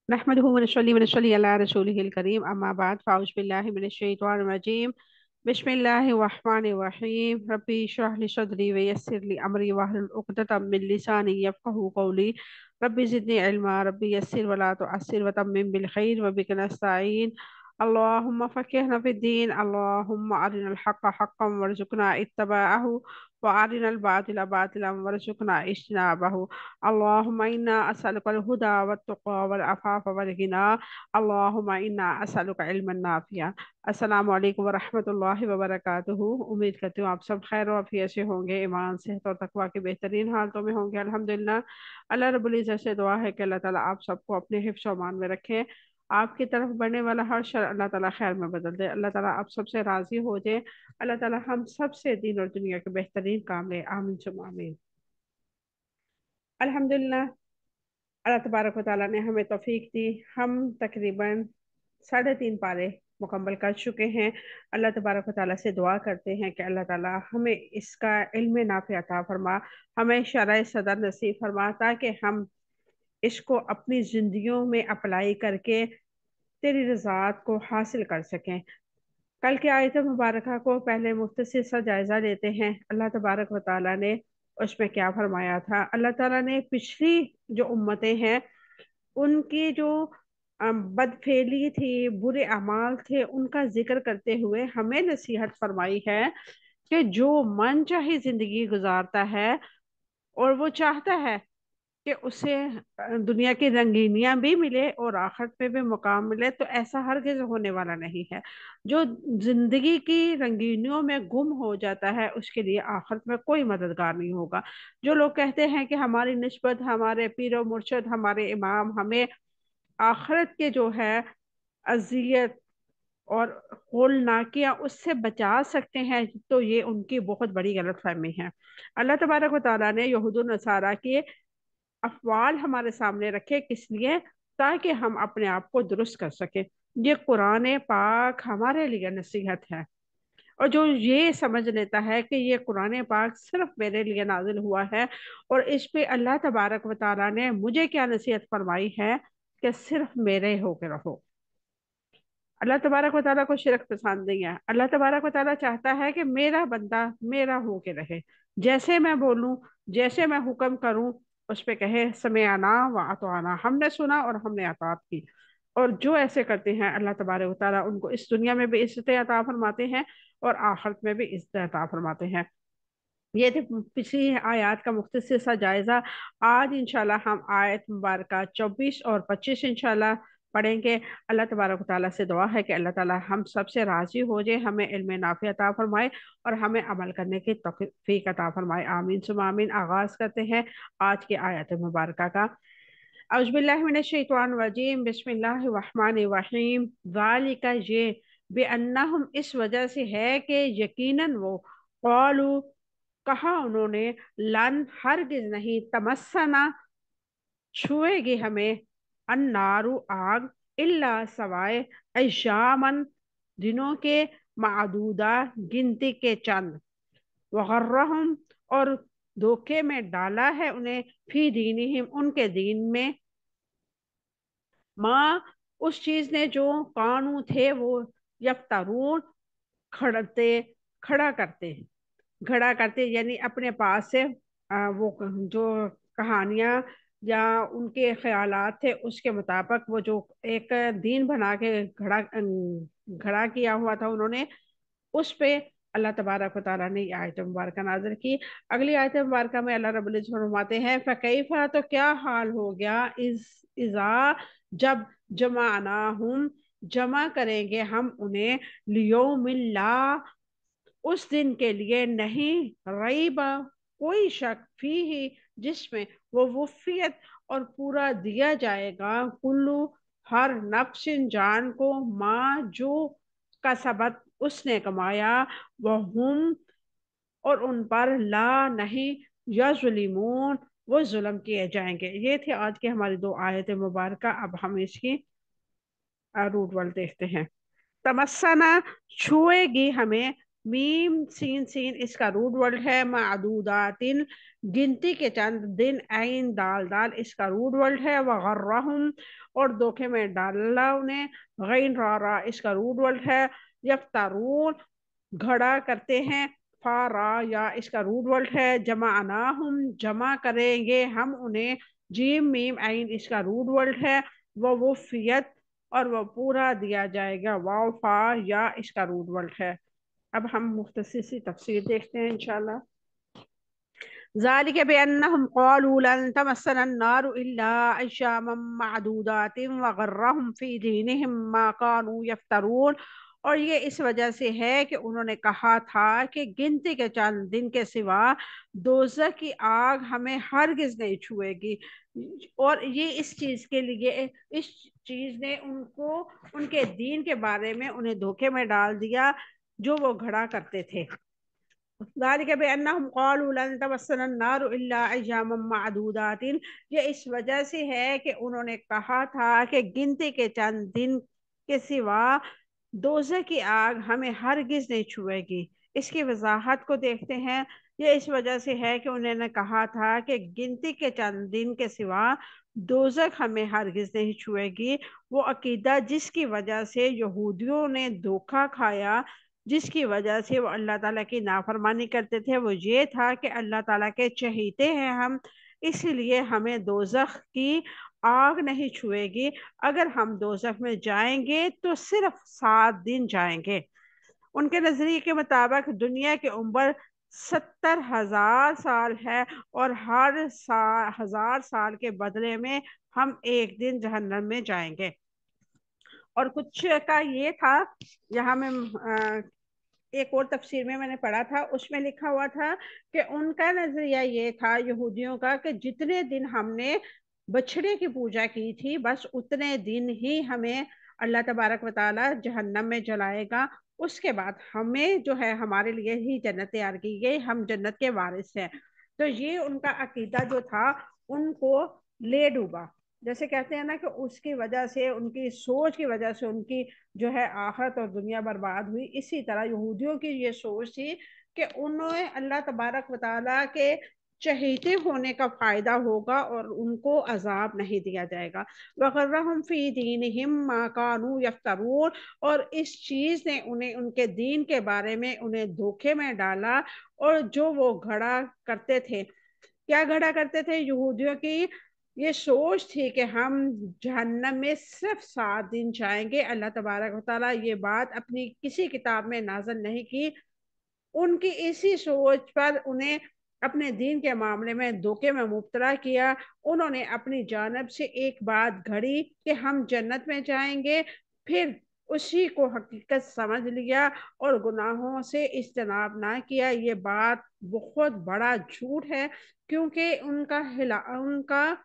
नहमदुहु व नस्सली अला रसूलिहिल करीम अम्मा बाद फ़ाऊज़ु बिल्लाहि मिनश शैतानिर रजीम बिस्मिल्लाहिर रहमानिर रहीम रब्बी इश्रह ली सदरी व यस्सिर ली अमरी वहलुल उक़दतम मिन लिसानी यफ़क़हू क़ौली रब्बी ज़िदनी इल्मा रब्बी यस्सिर व ला तुअस्सिर व तम्मिम बिल खैर व बिका नस्तईन अल्लाहुम्मा फ़क़िहना फ़िद्दीन अल्लाहुम्मा अरिनल हक़्क़ हक़्क़न वरज़ुक़ना इत्तिबाअहु व अरिनल बातिला बातिलन वरज़ुक़ना इज्तिनाबहु अल्लाहुम्मा इन्ना अस्अलुकल हुदा वत्तुक़ा वल अफ़ाफ़ वल गिना अल्लाहुम्मा इन्ना अस्अलुका इल्मन नाफ़िया। अस्सलामु अलैकुम व रहमतुल्लाहि व बरकातुहू। उम्मीद करती हूँ आप सब खैर और आफियत से होंगे, ईमान सेहत और तकवा के बेहतरीन हालतों में होंगे अल्हम्दुलिल्लाह। अल्लाह रब्बुल इज़्ज़त से दुआ है कि अल्लाह ताला आप सबको अपने हिफ्ज़ और अमान में रखे। आपकी तरफ बढ़ने वाला हर शर अल्लाह ताला खैर में बदल दे। अल्लाह ताला आप सबसे राज़ी हो जाए। अल्लाह ताला हम सबसे दीन और दुनिया के बेहतरीन काम ले, आमीन सुम्मा आमीन। अल्हम्दुलिल्लाह, अल्लाह तबारक व तआला ने हमें तौफीक दी। हम तकरीबन 3.5 पारे मुकम्मल कर चुके हैं। अल्लाह तबारक व तआला से दुआ करते हैं कि अल्लाह ताला हमें इसका इल्म नाफ़ि अता फरमा, हमें शरअ सदर नसीब फरमा, ताकि हम इसको अपनी ज़िंदगियों में अप्लाई करके तेरी रज़ात को हासिल कर सकें। कल की आयत मुबारका को पहले मुख्तसर सा जायजा लेते हैं। अल्लाह तबारक व तआला ने उसमें क्या फरमाया था। अल्लाह ताला ने पिछली जो उम्मतें हैं उनकी जो बदफेली थी, बुरे अमाल थे, उनका जिक्र करते हुए हमें नसीहत फरमाई है कि जो मन चाहे जिंदगी गुजारता है और वो चाहता है कि उसे दुनिया की रंगीनियां भी मिले और आखिरत में भी मुकाम मिले, तो ऐसा हरगिज होने वाला नहीं है। जो जिंदगी की रंगीनियों में गुम हो जाता है उसके लिए आखिरत में कोई मददगार नहीं होगा। जो लोग कहते हैं कि हमारी निस्बत, हमारे पीर मुर्शद, हमारे इमाम हमें आखिरत के जो है अजियत और होलनाकियां उससे बचा सकते हैं, तो ये उनकी बहुत बड़ी गलतफहमी है। अल्लाह तबारक व तआला ने यहूद और नसारा के अफ़वाल हमारे सामने रखे, किस लिए? ताकि हम अपने आप को दुरुस्त कर सके। ये कुरान पाक हमारे लिए नसीहत है। और जो ये समझ लेता है कि ये कुरान पाक सिर्फ मेरे लिए नाजिल हुआ है और इस पे अल्लाह तबारक व तआला ने मुझे क्या नसीहत फरमाई है कि सिर्फ मेरे होके रहो। अल्लाह तबारक व तआला को शिरक पसंद नहीं है। अल्लाह तबारक व तआला चाहता है कि मेरा बंदा मेरा होके रहे, जैसे मैं बोलूं, जैसे मैं हुक्म करूं, उस पे कहे समिअना व अतअना, हमने सुना और हमने अताअत की। और जो ऐसे करते हैं अल्लाह तबारक व तआला उनको इस दुनिया में भी इज्जत अता फरमाते हैं और आखिरत में भी इज्जत अता फरमाते हैं। ये थे पिछली आयत का मुख्तसर सा जायजा। आज इंशाल्लाह हम आयत मुबारक 24 और 25 इंशाल्लाह पढ़ेंगे। अल्लाह तबारक ताला से दुआ है कि अल्लाह ताला हम सबसे राजी हो जाए, हमें इल्म नाफि अता फरमाए और हमें अमल करने की तौफीक अता फरमाए, आमीन सुमा आमीन। आगाज करते हैं आज की आयत मुबारक का। औज़ु बिल्लाहि मिनश शैतानिर रजीम बिस्मिल्लाहिर रहमानिर रहीम। ज़ालिका ये बेअन्नहुम इस वजह से है कि यकीनन वो क़ालू कहा उन्होंने, लन हरगिज नहीं, तमस्सना छुएगी हमें, अन्नारु आग, इल्ला सवाए ऐशामन दिनों के, मादूदा गिनती के चंद, वगर्रहुम और धोखे में डाला है उन्हें, फी दीनिहिम उनके दीन में, माँ उस चीज ने जो कानू थे वो यफ्तरून खड़ते खड़ा करते खड़ा करते, यानी अपने पास से वो जो कहानियां या उनके ख्यालात थे उसके मुताबिक वो जो एक दीन बना के खड़ा किया हुआ था उन्होंने, उस पे अल्लाह तबारक व तआला ने ये आयत मुबारक नाज़िल की। अगली आयत मुबारक में अल्लाह रब्बुल इज्जत फरमाते हैं, फकैफा तो क्या हाल हो गया, इज़ा जब, जमानाहुम जमा करेंगे हम उन्हें, लियौमिल्ला उस दिन के लिए, नहीं रईब कोई शक, फी ही जिसमें, वो वफियत और पूरा दिया जाएगा, कुल्लू हर नफ्सिन जान को, माँ जो कसबत उसने कमाया, वह हम और उन पर ला नहीं, यज़लिमून वो जुल्म किए जाएंगे। ये थे आज की हमारी दो आयत मुबारक। अब हम इसकी रूट वर्ड देखते हैं। तमस्सना छुएगी हमें, मीम सीन सीन इसका रूट वर्ड है। मादूदातिन गिनती के चंद दिन। ऐन दाल दाल इसका रूट वर्ड है। वगर्रहुम और धोखे में डाला उन्हें। गैन रा रा इसका रूट वर्ड है। यफ्तारून घड़ा करते हैं। फारा या इसका रूट वर्ड है। जमानाहुम जमा करेंगे हम उन्हें। जीम मीम ऐन इसका रूट वर्ड है। वफियत और वह पूरा दिया जाएगा। वाफा या इसका रूट वर्ड है। अब हम मुख्तसर सी तफसीर देखते हैं इंशाल्लाह। ज़ालिक बिअन्नहुम क़ालू लन तमस्सना अन्नारु इल्ला अय्यामम मअदूदातिन व गर्रहुम फी दीनिहिम मा कानू यफ्तरून। और ये इस वजह से है कि उन्होंने कहा था कि गिनती के चंद दिन के सिवा दोज़ख की आग हमें हरगिज नहीं छुएगी। और ये इस चीज के लिए, इस चीज ने उनको उनके दीन के बारे में उन्हें धोखे में डाल दिया जो वो घड़ा करते थे। ज़ालिक बिअन्नहुम क़ालू लन तमस्सना अन्नारु इल्ला अय्यामम मअदूदातिन। ये इस वजह से है कि उन्होंने कहा था कि गिनती के चंद दिन के सिवा दोज़ख की आग हमें हरगिज नहीं छुएगी। इसकी वजाहत को देखते हैं। ये इस वजह से है कि उन्होंने कहा था कि गिनती के चंद दिन के सिवा दोज़ख हमें हरगिज नहीं छुएगी। वो अकीदा जिसकी वजह से यहूदियों ने धोखा खाया, जिसकी वजह से वो अल्लाह ताला की नाफरमानी करते थे, वो ये था कि अल्लाह ताला के चहीते हैं हम, इसलिए हमें दोज़ख की आग नहीं छुएगी। अगर हम दोज़ख में जाएंगे तो सिर्फ 7 दिन जाएंगे। उनके नजरिए के मुताबिक दुनिया की उम्र 70,000 साल है और हर 1000 साल के बदले में हम एक दिन जहन्नम में जाएंगे। और कुछ का ये था, यहाँ में एक और तफसीर में मैंने पढ़ा था, उसमें लिखा हुआ था कि उनका नजरिया ये था यहूदियों का कि जितने दिन हमने बछड़े की पूजा की थी बस उतने दिन ही हमें अल्लाह तबारक व ताला जहन्नम में जलाएगा। उसके बाद हमें जो है हमारे लिए ही जन्नत तैयार की गई, हम जन्नत के वारिस हैं। तो ये उनका अकीदा जो था उनको ले डूबा। जैसे कहते हैं ना कि उसकी वजह से, उनकी सोच की वजह से उनकी जो है आखिरत और दुनिया बर्बाद हुई। इसी तरह यहूदियों की ये सोच थी कि उन्हें अल्लाह तबारक व तआला के चहेते होने का फायदा होगा और उनको अजाब नहीं दिया जाएगा। वगर्रहुम फी दीनिहिम मा कानू यफ्तरून। और इस चीज ने उन्हें उनके दीन के बारे में उन्हें धोखे में डाला। और जो वो घड़ा करते थे, क्या घड़ा करते थे यहूदियों की ये सोच थी कि हम जहन्नम में सिर्फ 7 दिन जाएंगे। अल्लाह तबारक व तआला ये बात अपनी किसी किताब में नाज़िल नहीं की। उनकी इसी सोच पर उन्हें अपने दीन के मामले में धोखे में मुब्तला किया। उन्होंने अपनी जानब से एक बात घड़ी कि हम जन्नत में जाएंगे, फिर उसी को हकीकत समझ लिया और गुनाहों से इज्तनाब ना किया। ये बात बहुत बड़ा झूठ है, क्योंकि उनका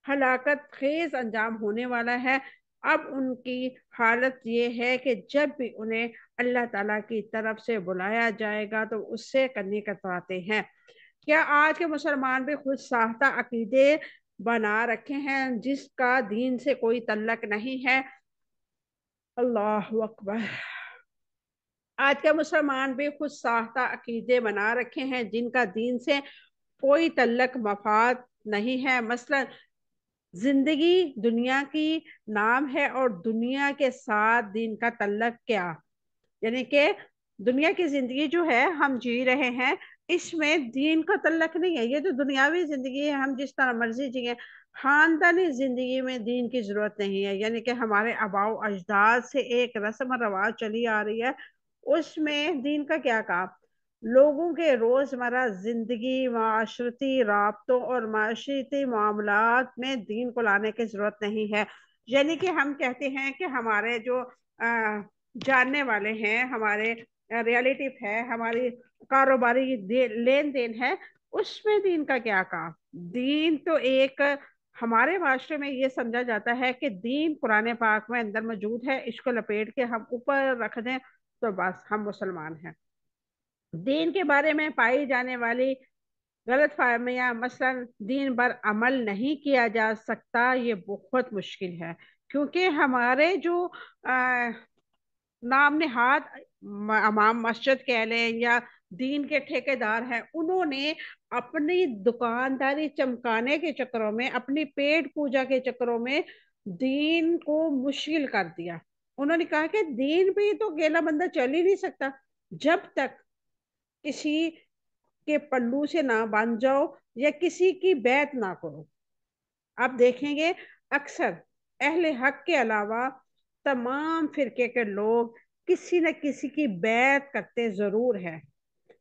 हलाकत खेज अंजाम होने वाला है। अब उनकी हालत ये है कि जब भी उन्हें अल्लाह ताला की तरफ से बुलाया जाएगा तो उससे करने कतराते हैं। क्या आज के मुसलमान भी खुद साख्ता अकीदे बना रखे हैं जिसका दीन से कोई तल्लक नहीं है? अल्लाह अकबर। आज के मुसलमान भी खुद साख्ता अकीदे बना रखे हैं जिनका दीन से कोई तल्लक मफाद नहीं है। मसलन जिंदगी दुनिया की नाम है और दुनिया के साथ दिन का तल्लक क्या, यानी कि दुनिया की जिंदगी जो है हम जी रहे हैं, इसमें दीन का तल्लक नहीं है। ये तो दुनियावी जिंदगी है, हम जिस तरह मर्जी जिए। खानदानी जिंदगी में दीन की जरूरत नहीं है। यानी कि हमारे आबाओ अजदाद से एक रस्म रवाज चली आ रही है, उसमें दीन का क्या काम। लोगों के रोजमर्रा जिंदगी, माशरती राब्तों और माशरती मामलात में दीन को लाने की जरूरत नहीं है। यानी कि हम कहते हैं कि हमारे जो जानने वाले हैं, हमारे रिलेटिव है, हमारी कारोबारी लेन देन है, उसमें दीन का क्या काम। दीन तो एक, हमारे माशरे में ये समझा जाता है कि दीन कुरान पाक में अंदर मौजूद है, इसको लपेट के हम ऊपर रख दें तो बस हम मुसलमान हैं। दीन के बारे में पाई जाने वाली गलत फहमियाँ, मसलन दीन पर अमल नहीं किया जा सकता, ये बहुत मुश्किल है। क्योंकि हमारे जो नाम नहाद इमाम मस्जिद कह लें या दीन के ठेकेदार हैं, उन्होंने अपनी दुकानदारी चमकाने के चक्करों में, अपनी पेट पूजा के चक्करों में दीन को मुश्किल कर दिया। उन्होंने कहा कि दीन पे तो गेला बंदा चल ही नहीं सकता जब तक किसी के पल्लू से ना बांध जाओ या किसी की बैत ना करो। आप देखेंगे अक्सर अहले हक के अलावा तमाम फिरके के लोग किसी न किसी की बैत करते जरूर है।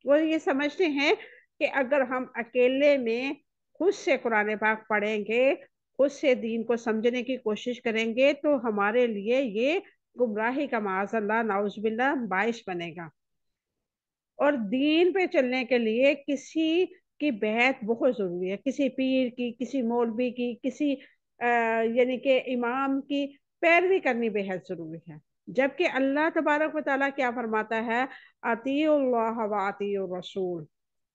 वो ये समझते हैं कि अगर हम अकेले में खुद से कुरान पाक पढ़ेंगे, खुद से दीन को समझने की कोशिश करेंगे, तो हमारे लिए ये गुमराही का माज़अल्लाह नाउज़ुबिल्लाह बाइस बनेगा। और दीन पे चलने के लिए किसी की बैत बहुत जरूरी है, किसी पीर की, किसी मौलवी की, किसी यानी कि इमाम की पैरवी करनी बेहद जरूरी है। जबकि अल्लाह तबारक व तआला क्या फरमाता है, अतीउल्लाह व अतीउर रसूल,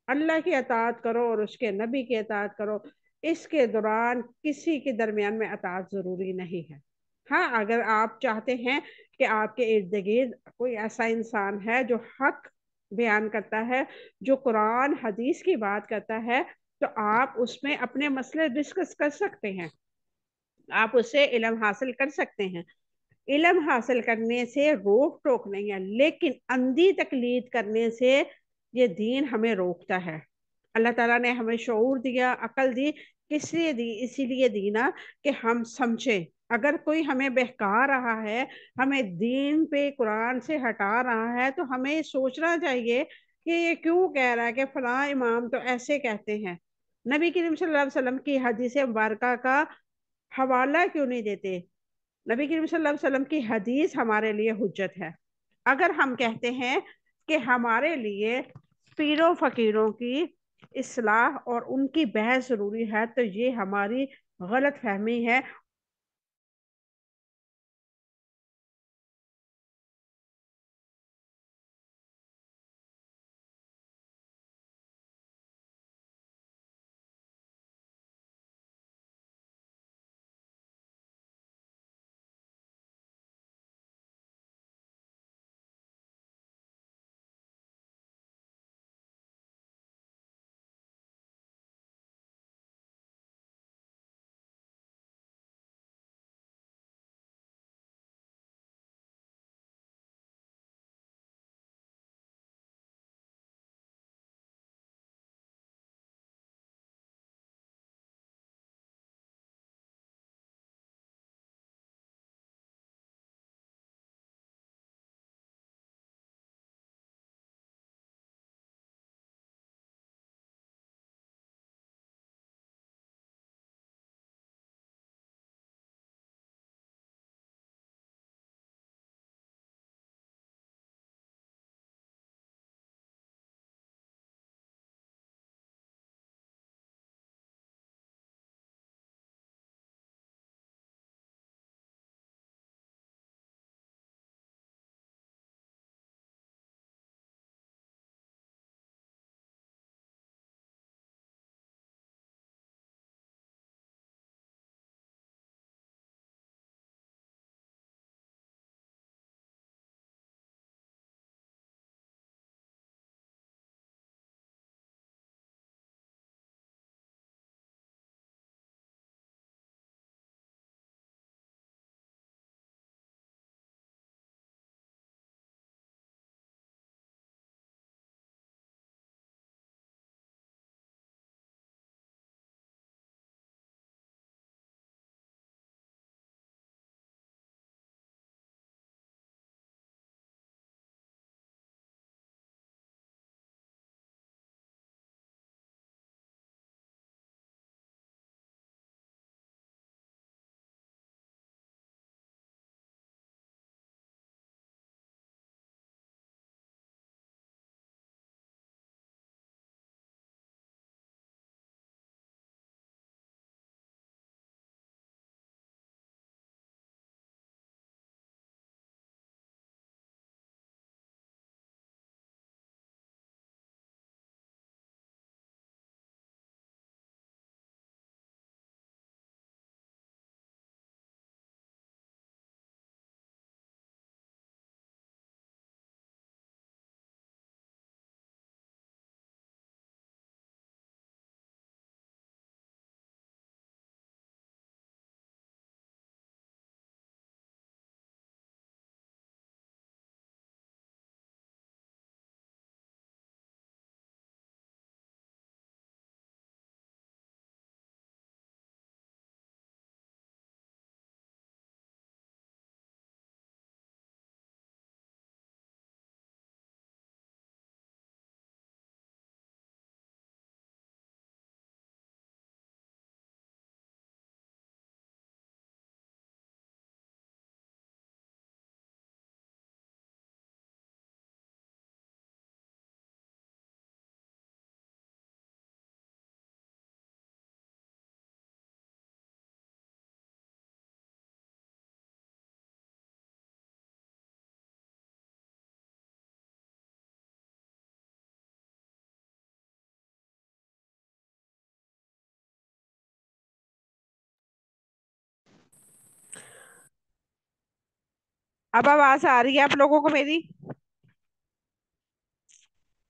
अल्लाह की अताअत करो और उसके नबी की अताअत करो। इसके दौरान किसी के दरमियान में अताअत जरूरी नहीं है। हाँ, अगर आप चाहते हैं कि आपके इर्द गिर्द कोई ऐसा इंसान है जो हक बयान करता है, जो कुरान हदीस की बात करता है, तो आप उसमें अपने मसले डिस्कस कर सकते हैं, आप उससे इल्म हासिल कर सकते हैं। इल्म हासिल करने से रोक टोक नहीं है, लेकिन अंधी तकलीद करने से ये दीन हमें रोकता है। अल्लाह ताला ने हमें शऊर दिया, अकल दी, किस लिए दी? इसीलिए दी ना कि हम समझें। अगर कोई हमें बहका रहा है, हमें दीन पे कुरान से हटा रहा है, तो हमें सोचना चाहिए कि ये क्यों कह रहा है कि फलां इमाम तो ऐसे कहते हैं। नबी करीम सल्लल्लाहु अलैहि वसल्लम की हदीस मुबारक का हवाला क्यों नहीं देते? नबी करीम सल्लल्लाहु अलैहि वसल्लम की हदीस हमारे लिए हुज्जत है। अगर हम कहते हैं कि हमारे लिए पीरों फकीरों की इस्लाह और उनकी बहस जरूरी है, तो ये हमारी गलत फहमी है। अब आवाज आ रही है आप लोगों को मेरी?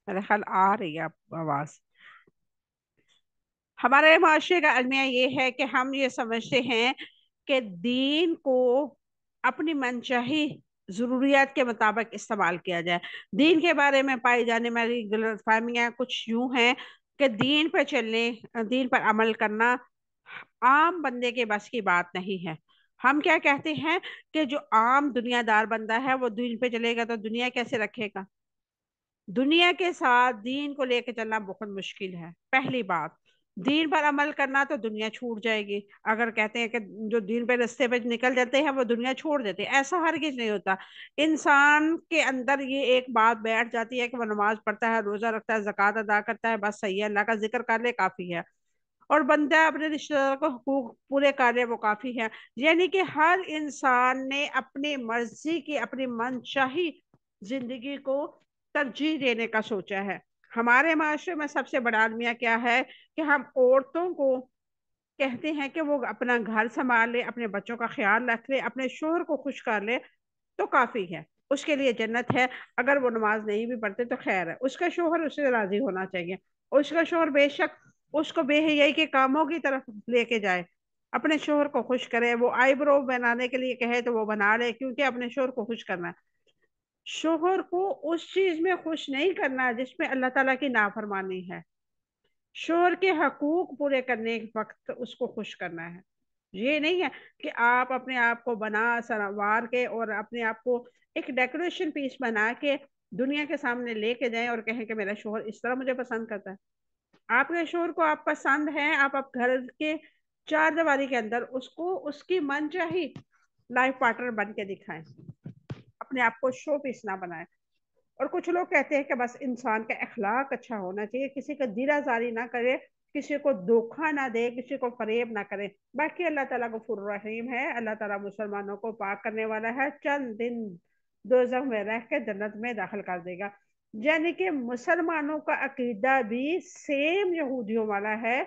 मेरे ख्याल आ रही है आवाज। हमारे माशरे का अलमिया ये है कि हम ये समझते हैं कि दीन को अपनी मनचाही जरूरियात के मुताबिक इस्तेमाल किया जाए। दीन के बारे में पाई जाने वाली गलतफहमियां कुछ यूं हैं कि दीन पर चलने, दीन पर अमल करना आम बंदे के बस की बात नहीं है। हम क्या कहते हैं कि जो आम दुनियादार बंदा है वो दीन पे चलेगा तो दुनिया कैसे रखेगा? दुनिया के साथ दीन को लेकर चलना बहुत मुश्किल है। पहली बात, दीन पर अमल करना तो दुनिया छूट जाएगी। अगर कहते हैं कि जो दीन पे रास्ते पे निकल जाते हैं वो दुनिया छोड़ देते हैं, ऐसा हरगिज नहीं होता। इंसान के अंदर ये एक बात बैठ जाती है कि वो नमाज पढ़ता है, रोजा रखता है, ज़कात अदा करता है, बस सही है, अल्लाह का जिक्र कर ले काफी है। और बंदा अपने रिश्तेदारों को हुकूक पूरे कर ले वो काफी है। यानी कि हर इंसान ने अपनी मर्जी की, अपनी मनचाही जिंदगी को तरजीह देने का सोचा है। हमारे माशरे में सबसे बड़ा अलमिया क्या है कि हम औरतों को कहते हैं कि वो अपना घर संभाल ले, अपने बच्चों का ख्याल रख ले, अपने शोहर को खुश कर ले तो काफी है, उसके लिए जन्नत है। अगर वो नमाज नहीं भी पढ़ते तो खैर है, उसका शोहर उससे राजी होना चाहिए। उसका शोहर बेशक उसको बेहयाई के कामों की तरफ लेके जाए, अपने शोहर को खुश करे। वो आईब्रो बनाने के लिए कहे तो वो बना ले, क्योंकि अपने शोहर को खुश करना है। शोहर को उस चीज में खुश नहीं करना जिसमें अल्लाह ताला की नाफरमानी है। शोहर के हकूक पूरे करने के वक्त उसको खुश करना है। ये नहीं है कि आप अपने आप को बना सवार के और अपने आप को एक डेकोरेशन पीस बना के दुनिया के सामने लेके जाएं और कहें कि मेरा शोहर इस तरह मुझे पसंद करता है। आपके शोहर को आप पसंद है, आप घर के चार दीवारी के अंदर उसको उसकी मनचाही लाइफ पार्टनर बन के दिखाएं, अपने आप को शो पीस ना बनाएं। और कुछ लोग कहते हैं कि बस इंसान का अखलाक अच्छा होना चाहिए, किसी का दिलाजारी ना करे, किसी को धोखा ना दे, किसी को फरेब ना करे। बाकी अल्लाह ताला गफूर रहीम है, अल्लाह ताला मुसलमानों को पाक करने वाला है, चंद दिन दोज़ख में रह के जन्नत में दाखिल कर देगा। यानी कि मुसलमानों का अकीदा भी सेम यहूदियों वाला है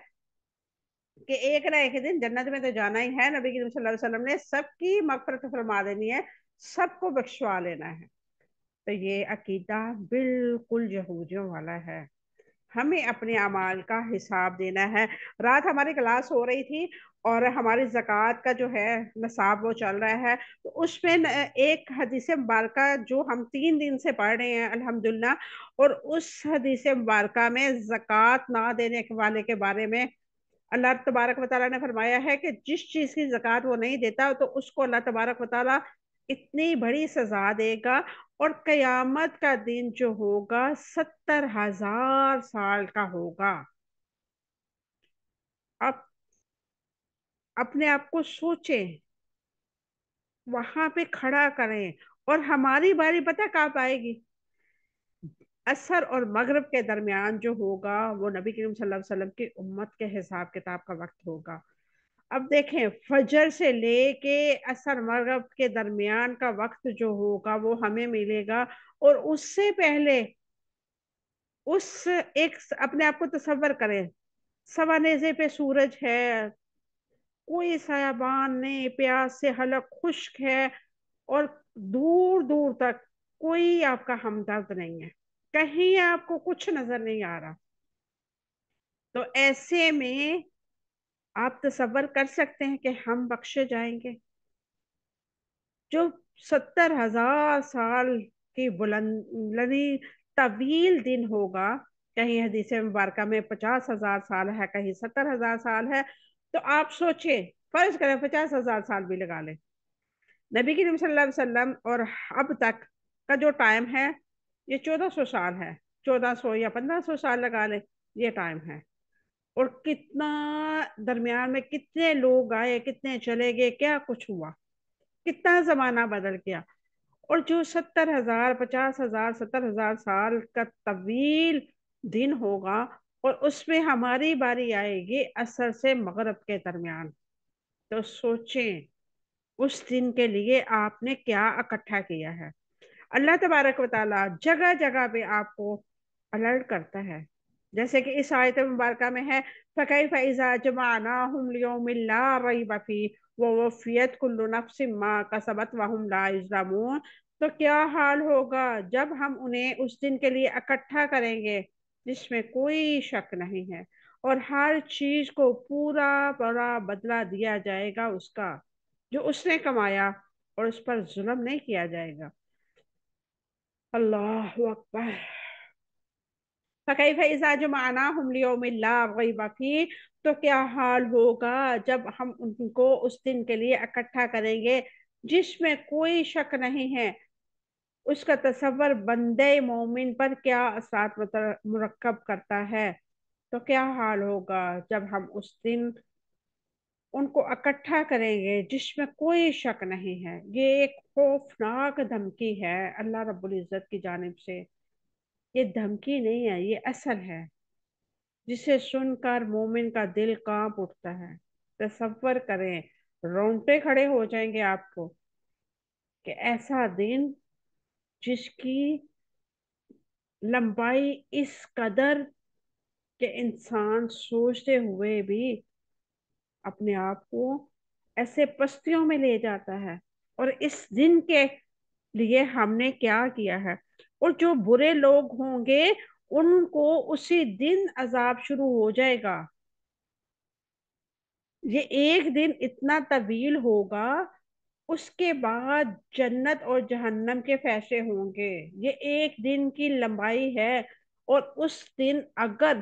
कि एक ना एक दिन जन्नत में तो जाना ही है। नबी करीम सल्लल्लाहु अलैहि वसल्लम ने सबकी मगफरत फरमा देनी है, सबको बख्शवा लेना है। तो ये अकीदा बिल्कुल यहूदियों वाला है। हमें अपने अमाल का हिसाब देना है। रात हमारी क्लास हो रही थी और हमारी ज़कात का जो है निसाब वो चल रहा है, तो उसमें एक हदीस मुबारका जो हम 3 दिन से पढ़ रहे हैं अल्हम्दुलिल्लाह, और उस हदीस मुबारका में ज़कात ना देने वाले के बारे में अल्लाह तबारक व तआला ने फरमाया है कि जिस चीज की ज़कात वो नहीं देता तो उसको अल्लाह तबारक व तआला इतनी बड़ी सजा देगा। और कयामत का दिन जो होगा 70,000 साल का होगा। आप अपने आप को सोचें, वहां पे खड़ा करें। और हमारी बारी पता कब आएगी? असर और मगरिब के दरमियान जो होगा वो नबी करीम सल्लल्लाहु अलैहि वसल्लम की उम्मत के हिसाब किताब का वक्त होगा। अब देखें, फजर से लेके असर मगरिब के दरमियान का वक्त जो होगा वो हमें मिलेगा। और उससे पहले उस एक अपने आप को तसव्वुर करें, सवानेजे पे सूरज है, कोई सायाबान नहीं, प्यास से हलक खुश्क है, और दूर दूर तक कोई आपका हमदर्द नहीं है, कहीं आपको कुछ नजर नहीं आ रहा। तो ऐसे में आप तसव्वुर कर सकते हैं कि हम बख्शे जाएंगे? जो 70,000 साल की बुलंदी तवील दिन होगा। कहीं हदीस मुबारक में 50,000 साल है, कहीं 70,000 साल है। तो आप सोचिए, फर्ज करें 50,000 साल भी लगा लें, नबी करीम सल्लल्लाहु अलैहि वसल्लम और अब तक का जो टाइम है ये 1400 साल है। 1400 या 1500 साल लगा लें, ये टाइम है। और कितना दरमियान में कितने लोग आए, कितने चले गए, क्या कुछ हुआ, कितना जमाना बदल गया। और जो 70,000, 50,000, 70,000 साल का तवील दिन होगा, और उसमें हमारी बारी आएगी असर से मगरब के दरमियान। तो सोचें, उस दिन के लिए आपने क्या इकट्ठा किया है। अल्लाह तबारक व ताला जगह जगह पे आपको अलर्ट करता है جیسے کہ اس آیت مبارکہ میں ہے فَكَيْفَ إِذَا جَمَعْنَاهُمْ لِيَوْمٍ لَا رَيْبَ فِيهِ وَوَفِّيَتْ كُلُّ نَفْسٍ مَّا كَسَبَتْ وَهُمْ لَا يُظْلَمُونَ۔ تو کیا حال ہوگا جب ہم انہیں اس دن کے لیے اکٹھا کریں گے جس میں کوئی شک نہیں ہے، اور ہر چیز کو پورا پورا بدلہ دیا جائے گا اس کا جو اس نے کمایا، اور اس پر ظلم نہیں کیا جائے گا۔ اللہ اکبر۔ فَكَيْفَ إِذَا جَمَعْنَاهُمْ لِيَوْمٍ لَا رَيْبَ فِيهِ، تو کیا حال ہوگا جب ہم ان کو اس دن کے لیے اکٹھا کریں گے جس میں کوئی شک نہیں ہے۔ اس کا تصور بندے مومن پر کیا اثرات مرکب کرتا ہے۔ تو کیا حال ہوگا جب ہم اس دن ان کو اکٹھا کریں گے جس میں کوئی شک نہیں ہے۔ یہ ایک خوفناک دھمکی ہے اللہ رب العزت کی جانب سے۔ یہ دھمکی نہیں ہے، یہ اصل ہے جسے سن کر مومن کا دل کانپ اٹھتا ہے۔ تصور کریں، رونگٹے کھڑے ہو جائیں گے آپ کو کہ ایسا دن جس کی لمبائی اس قدر کہ انسان سوچتے ہوئے بھی اپنے آپ کو ایسے پستیوں میں لے جاتا ہے، اور اس دن کے لیے ہم نے کیا کیا ہے۔ اور جو برے لوگ ہوں گے ان کو اسی دن عذاب شروع ہو جائے گا۔ یہ ایک دن اتنا طویل ہوگا، اس کے بعد جنت اور جہنم کے فیصلے ہوں گے۔ یہ ایک دن کی لمبائی ہے، اور اس دن اگر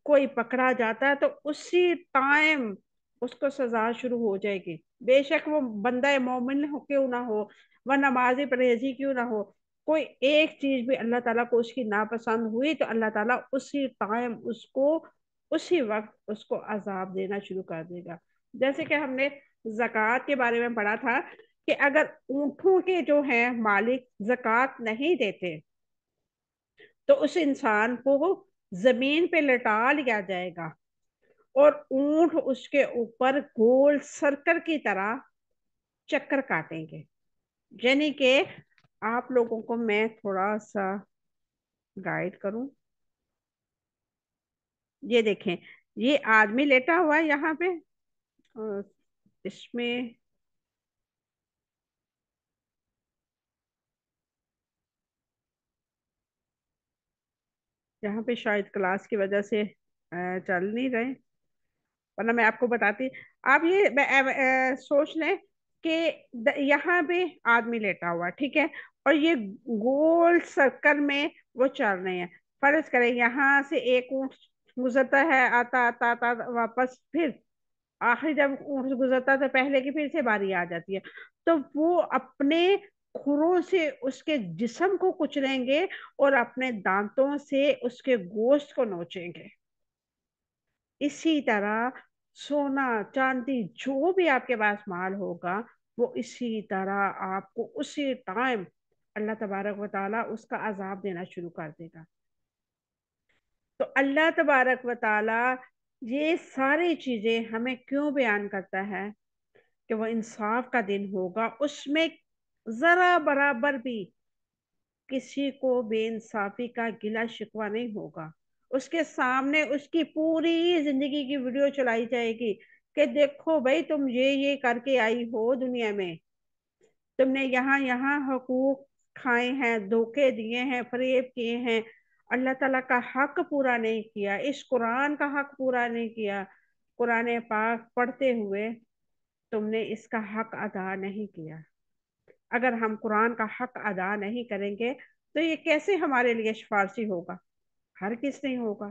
کوئی پکڑا جاتا ہے تو اسی ٹائم اس کو سزا شروع ہو جائے گی، بے شک وہ بندہ مومن ہو کیوں نہ ہو، وہ نمازی پرہیزی کیوں نہ ہو۔ کوئی ایک چیز بھی اللہ تعالیٰ کو اس کی ناپسند ہوئی تو اللہ تعالیٰ اسی ٹائم اس کو اسی وقت اس کو عذاب دینا شروع کر دے گا۔ جیسے کہ ہم نے زکوٰۃ کے بارے میں پڑھا تھا کہ اگر اونٹوں کے جو ہیں مالک زکوٰۃ نہیں دیتے تو اس انسان کو زمین پہ لٹا لیا جائے گا، اور اونٹ اس کے اوپر گول سرکل کی طرح چکر کاٹیں گے۔ یعنی کہ آپ لوگوں کو میں تھوڑا سا گائیڈ کروں، یہ دیکھیں، یہ آدمی لیٹا ہوا ہے یہاں پہ، اور اس میں یہاں پہ شاید کلاس کی وجہ سے چل نہیں رہے، ورنہ میں آپ کو بتاتی۔ آپ یہ سوچ لیں کہ یہاں پہ آدمی لیٹا ہوا ٹھیک ہے، اور یہ گول سرکل میں وہ چل رہے ہیں۔ فرض کریں یہاں سے ایک اونٹ گزرتا ہے، آتا آتا آتا واپس، پھر آخری جب اونٹ گزرتا ہے تو پہلے کی پھر سے باری آ جاتی ہے، تو وہ اپنے کھروں سے اس کے جسم کو کچلیں گے اور اپنے دانتوں سے اس کے گوشت کو نوچیں گے۔ اسی طرح سونا چاندی جو بھی آپ کے پاس مال ہوگا، وہ اسی طرح آپ کو اسی ٹائم اللہ تبارک و تعالیٰ اس کا عذاب دینا شروع کر دے گا۔ تو اللہ تبارک و تعالیٰ یہ ساری چیزیں ہمیں کیوں بیان کرتا ہے کہ وہ انصاف کا دن ہوگا، اس میں ذرا برابر بھی کسی کو بے انصافی کا گلہ شکوہ نہیں ہوگا۔ اس کے سامنے اس کی پوری زندگی کی ویڈیو چلائی جائے گی کہ دیکھو بھائی تم یہ کر کے آئی ہو دنیا میں، تم نے یہاں یہاں حقوق کھائے ہیں، دھوکے دیے ہیں، فریب کیے ہیں، اللہ تعالیٰ کا حق پورا نہیں کیا، اس قرآن کا حق پورا نہیں کیا، قرآن پاک پڑھتے ہوئے تم نے اس کا حق ادا نہیں کیا۔ اگر ہم قرآن کا حق ادا نہیں کریں گے تو یہ کیسے ہمارے لیے سفارشی ہوگا؟ ہر کس نہیں ہوگا۔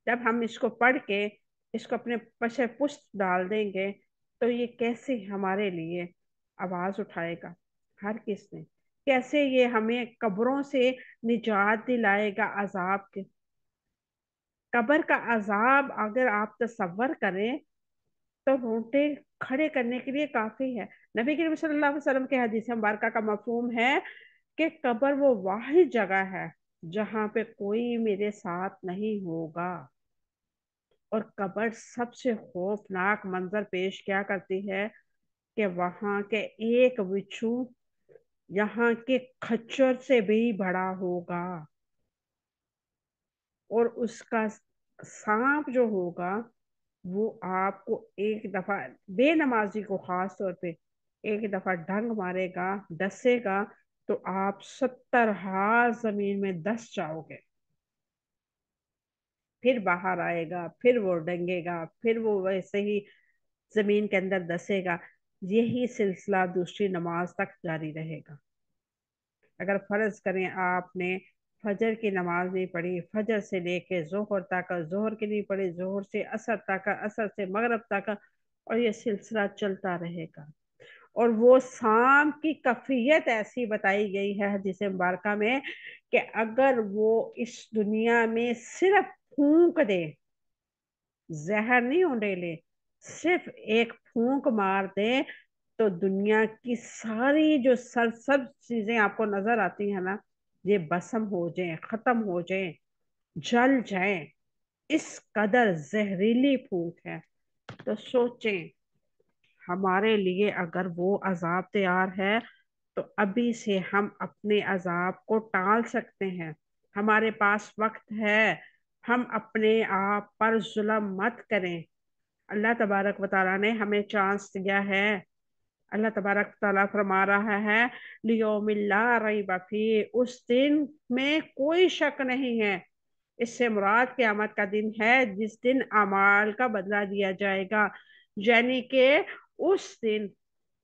جب ہم اس کو پڑھ کے اس کو اپنے پشت پشت ڈال دیں گے تو یہ کیسے ہمارے لیے آواز اٹھائے گا؟ ہر کس نے کیسے یہ ہمیں قبروں سے نجات دلائے گا عذاب کے؟ قبر کا عذاب اگر آپ تصور کریں تو رونگٹے کھڑے کرنے کے لیے کافی ہے۔ نبی کریم صلی اللہ علیہ وسلم کے حدیث مبارکہ کا مفہوم ہے کہ قبر وہ واحد جگہ ہے جہاں پہ کوئی میرے ساتھ نہیں ہوگا، اور قبر سب سے خوفناک منظر پیش کیا کرتی ہے کہ وہاں کے ایک بچھو یہاں کے کھچر سے بھی بڑا ہوگا، اور اس کا سانپ جو ہوگا وہ آپ کو ایک دفعہ، بے نمازی کو خاص طور پہ ایک دفعہ ڈنگ مارے گا، ڈسے گا، تو آپ 70 ہاتھ زمین میں دس جاؤ گے، پھر باہر آئے گا، پھر وہ ڈنگے گا، پھر وہ ویسے ہی زمین کے اندر دسے گا۔ یہی سلسلہ دوسری نماز تک جاری رہے گا۔ اگر فرض کریں آپ نے فجر کی نماز نہیں پڑھی، فجر سے لے کے ظہر تک، ظہر کی نہیں پڑھی، ظہر سے عصر تک، عصر سے مغرب تک، اور یہ سلسلہ چلتا رہے گا۔ اور وہ سام کی کفیت ایسی بتائی گئی ہے حدیث مبارکہ میں کہ اگر وہ اس دنیا میں صرف پھونک دے، زہر نہیں اونڈیلے، صرف ایک پھونک مار دے، تو دنیا کی ساری جو سرسبز چیزیں آپ کو نظر آتی ہیں نا، یہ بسم ہو جائیں، ختم ہو جائیں، جل جائیں۔ اس قدر زہریلی پھونک ہے۔ تو سوچیں، ہمارے لیے اگر وہ عذاب تیار ہے تو ابھی سے ہم اپنے عذاب کو ٹال سکتے ہیں، ہمارے پاس وقت ہے، ہم اپنے آپ پر ظلم مت کریں۔ اللہ تبارک و تعالیٰ نے ہمیں چانس دیا ہے۔ اللہ تبارک تعالیٰ فرما رہا ہے لیوم لا ریب فیہ، اس دن میں کوئی شک نہیں ہے۔ اس سے مراد قیامت کا دن ہے جس دن اعمال کا بدلہ دیا جائے گا، یعنی کہ اس دن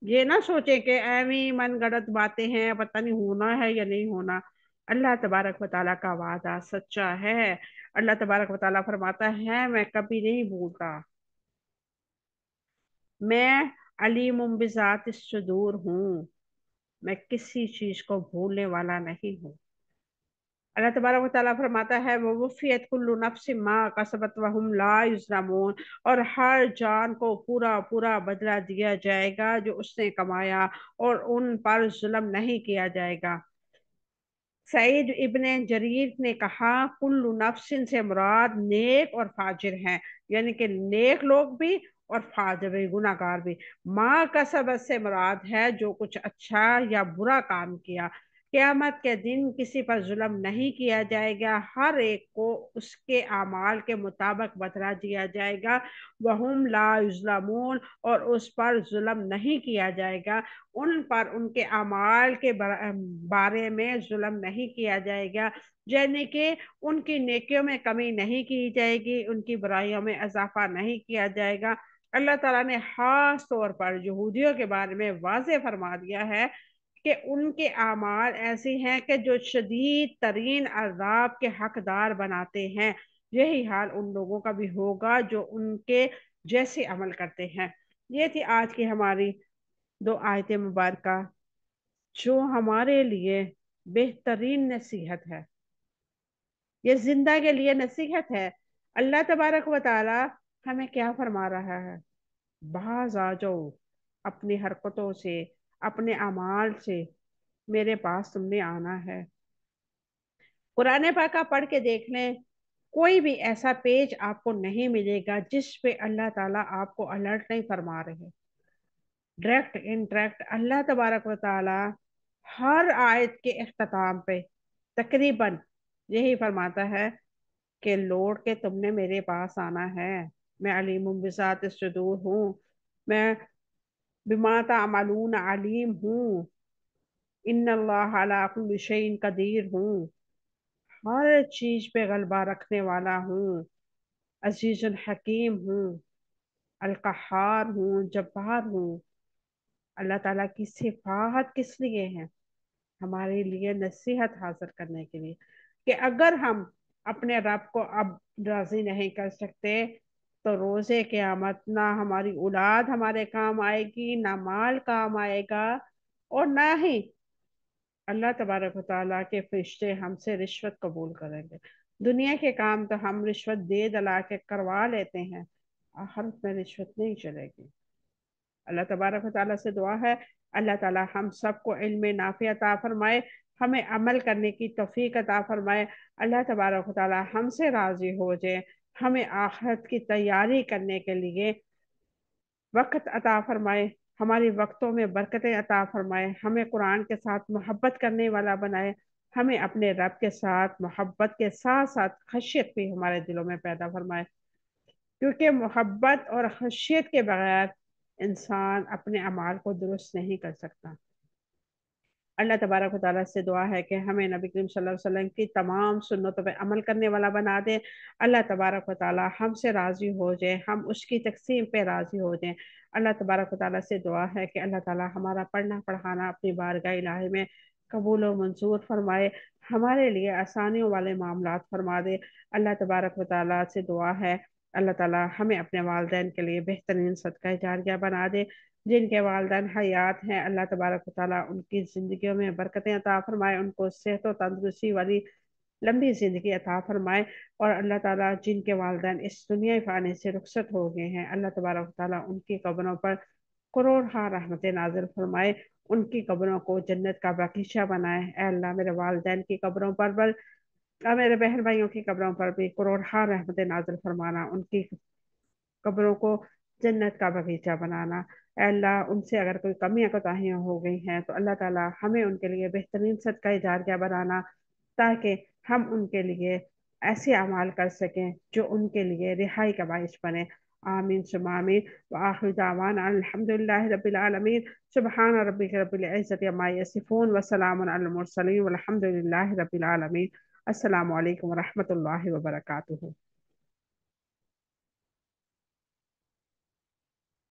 یہ نہ سوچیں کہ ایویں من گڑت باتیں ہیں، پتہ نہیں ہونا ہے یا نہیں ہونا۔ اللہ تبارک و تعالیٰ کا وعدہ سچا ہے۔ اللہ تبارک و تعالیٰ فرماتا ہے میں کبھی نہیں بھولتا، میں علیم بذات الصدور ہوں، میں کسی چیز کو بھولنے والا نہیں ہوں۔ اللہ تبارک و تعالیٰ فرماتا ہے وَوَفِّيَتْ كُلُّ نَفْسٍ مَا كَسَبَتْ وَهُمْ لَا يُظْلَمُونَ، اور ہر جان کو پورا پورا بدلہ دیا جائے گا جو اس نے کمایا، اور ان پر ظلم نہیں کیا جائے گا۔ سعید ابن جریر نے کہا کل نفس سے مراد نیک اور فاجر ہیں، یعنی کہ نیک لوگ بھی اور فاجر بھی، گناہ گار بھی۔ ماں کسبت سے مراد ہے جو کچھ اچھا یا برا کام کیا۔ قیامت کے دن کسی پر ظلم نہیں کیا جائے گا، ہر ایک کو اس کے اعمال کے مطابق بدلہ دیا جائے گا۔ وَهُمْ لَا يُظْلَمُونَ، اور اس پر ظلم نہیں کیا جائے گا، ان پر ان کے اعمال کے بارے میں ظلم نہیں کیا جائے گا، یعنی کہ ان کی نیکیوں میں کمی نہیں کی جائے گی، ان کی برائیوں میں اضافہ نہیں کیا جائے گا۔ اللہ تعالیٰ نے خاص طور پر یہودیوں کے بارے میں واضح فرما دیا ہے کہ ان کے اعمال ایسی ہیں کہ جو شدید ترین عذاب کے حقدار بناتے ہیں۔ یہی حال ان لوگوں کا بھی ہوگا جو ان کے جیسے عمل کرتے ہیں۔ یہ تھی آج کی ہماری 2 آیت مبارکہ جو ہمارے لیے بہترین نصیحت ہے، یہ زندہ کے لیے نصیحت ہے۔ اللہ تبارک و تعالی ہمیں کیا فرما رہا ہے؟ باز آ جاؤ اپنی حرکتوں سے، اپنے اعمال سے، میرے پاس تم نے آنا ہے۔ قرآن پاک آپ پڑھ کے دیکھ لیں، کوئی بھی ایسا پیج آپ کو نہیں ملے گا جس پہ اللہ تعالیٰ آپ کو الرٹ نہیں فرما رہے۔ ڈائریکٹ انڈائریکٹ اللہ تبارک و تعالی ہر آیت کے اختتام پہ تقریباً یہی فرماتا ہے کہ لوٹ کے تم نے میرے پاس آنا ہے، میں علیم بذات الصدور ہوں، میں بما تعملون علیم ہوں، ان اللہ علی کل شیء قدیر ہوں، ہر چیز پہ غلبہ رکھنے والا ہوں، عزیز الحکیم ہوں، القہار ہوں، جبار ہوں۔ اللہ تعالیٰ کی صفات کس لیے ہیں؟ ہمارے لیے نصیحت حاصل کرنے کے لیے کہ اگر ہم اپنے رب کو اب راضی نہیں کر سکتے تو روزے قیامت نہ ہماری اولاد ہمارے کام آئے گی، نہ مال کام آئے گا، اور نہ ہی اللہ تبارک و تعالیٰ کے فرشتے ہم سے رشوت قبول کریں گے۔ دنیا کے کام تو ہم رشوت دے دلا کے کروا لیتے ہیں، آخرت میں رشوت نہیں چلے گی۔ اللہ تبارک و تعالیٰ سے دعا ہے اللہ تعالیٰ ہم سب کو علم نافع عطا فرمائے، ہمیں عمل کرنے کی توفیق عطا فرمائے۔ اللہ تبارک و تعالیٰ ہم سے راضی ہو جائے، ہمیں آخرت کی تیاری کرنے کے لیے وقت عطا فرمائے، ہماری وقتوں میں برکتیں عطا فرمائے، ہمیں قرآن کے ساتھ محبت کرنے والا بنائے، ہمیں اپنے رب کے ساتھ محبت کے ساتھ ساتھ خشیت بھی ہمارے دلوں میں پیدا فرمائے، کیونکہ محبت اور خشیت کے بغیر انسان اپنے اعمال کو درست نہیں کر سکتا۔ اللہ تبارک و تعالیٰ سے دعا ہے کہ ہمیں نبی کریم صلی اللہ علیہ وسلم کی تمام سنتوں پہ عمل کرنے والا بنا دے۔ اللہ تبارک و تعالیٰ ہم سے راضی ہو جائے، ہم اس کی تقسیم پہ راضی ہو جائیں۔ اللہ تبارک و تعالیٰ سے دعا ہے کہ اللہ تعالیٰ ہمارا پڑھنا پڑھانا اپنی بارگاہ الہی میں قبول و منظور فرمائے، ہمارے لیے آسانیوں والے معاملات فرما دے۔ اللہ تبارک و تعالیٰ سے دعا ہے اللہ تعالیٰ ہمیں اپنے والدین کے لیے بہترین صدقہ جاریہ بنا دے۔ جن کے والدین حیات ہیں اللہ تبارک و تعالیٰ ان کی زندگیوں میں برکتیں عطا فرمائے، ان کو صحت و تندرستی والی لمبی زندگی عطا فرمائے، اور اللہ تعالیٰ جن کے والدین اس دنیا فانی سے رخصت ہو گئے ہیں اللہ تبارک و تعالیٰ ان کی قبروں پر کروڑ ہاں رحمت نازل فرمائے، ان کی قبروں کو جنت کا باغیچہ بنائے۔ اے اللہ میرے والدین کی قبروں پر اور میرے بہن بھائیوں کی قبروں پر بھی کروڑ ہاں رحمت نازل فرمانا، ان کی قبروں کو جنت کا باغیچہ بنانا۔ اے اللہ ان سے اگر کوئی کمیاں کوتاہیاں ہو گئی ہیں تو اللہ تعالیٰ ہمیں ان کے لیے بہترین صدقہ جاریہ بنانا، تاکہ ہم ان کے لیے ایسے اعمال کر سکیں جو ان کے لیے رہائی کا باعث بنے۔ آمین ثم آمین، وآخر دعوانا الحمد للہ رب العالمین۔ سبحان ربک رب العزت عما یصفون وسلام علی المرسلین والحمد للہ رب العالمین۔ السلام علیکم ورحمۃ اللہ وبرکاتہ۔